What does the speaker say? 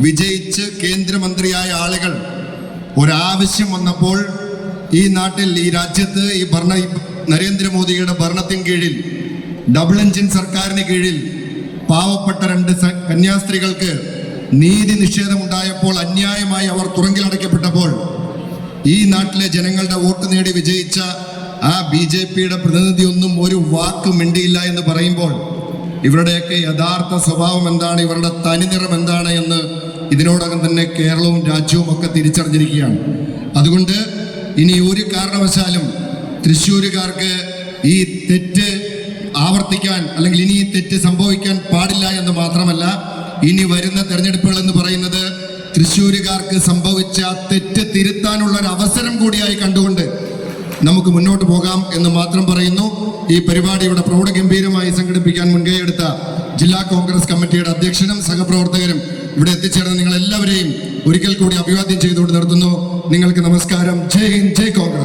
വിജയിച്ച് കേന്ദ്രമന്ത്രിയായ ആളുകൾ ഒരാവശ്യം വന്നപ്പോൾ ഈ നാട്ടിൽ, ഈ രാജ്യത്ത്, നരേന്ദ്രമോദിയുടെ ഭരണത്തിന് കീഴിൽ, ഡബിൾ എഞ്ചിൻ സർക്കാരിന് കീഴിൽ പാവപ്പെട്ട 2 കന്യാസ്ത്രീകൾക്ക് നീതി നിഷേധമുണ്ടായപ്പോൾ, അന്യായമായി അവർ തുറങ്കിലടയ്ക്കപ്പെട്ടപ്പോൾ ഈ നാട്ടിലെ ജനങ്ങളുടെ വോട്ട് നേടി വിജയിച്ച ആ BJPയുടെ പ്രതിനിധിയൊന്നും ഒരു വാക്ക് മിണ്ടിയില്ല എന്ന് പറയുമ്പോൾ ഇവരുടെയൊക്കെ യഥാർത്ഥ സ്വഭാവം എന്താണ്, ഇവരുടെ തനിനിറം എന്താണ് എന്ന് ഇതിനോടകം തന്നെ കേരളവും രാജ്യവും ഒക്കെ തിരിച്ചറിഞ്ഞിരിക്കുകയാണ്. അതുകൊണ്ട് ഇനി ഒരു കാരണവശാലും തൃശ്ശൂരുകാർക്ക് ഈ തെറ്റ് ആവർത്തിക്കാൻ, അല്ലെങ്കിൽ ഇനി ഈ തെറ്റ് സംഭവിക്കാൻ പാടില്ല എന്ന് മാത്രമല്ല, ഇനി വരുന്ന തെരഞ്ഞെടുപ്പുകൾ എന്ന് പറയുന്നത് തൃശ്ശൂരുകാർക്ക് സംഭവിച്ച തെറ്റ് തിരുത്താനുള്ള ഒരു അവസരം കൂടിയായി കണ്ടുകൊണ്ട് നമുക്ക് മുന്നോട്ട് പോകാം എന്ന് മാത്രം പറയുന്നു. ഈ പരിപാടി ഇവിടെ പ്രൗഢഗംഭീരമായി സംഘടിപ്പിക്കാൻ മുൻകൈയെടുത്ത ജില്ലാ കോൺഗ്രസ് കമ്മിറ്റിയുടെ അധ്യക്ഷനും സഹപ്രവർത്തകരും ഇവിടെ എത്തിച്ചേർന്ന നിങ്ങൾ എല്ലാവരെയും ഒരിക്കൽ കൂടി അഭിവാദ്യം ചെയ്തുകൊണ്ട് നിർത്തുന്നു. നിങ്ങൾക്ക് നമസ്കാരം. ജയ് ഹിന്ദ്, ജയ് കോൺഗ്രസ്.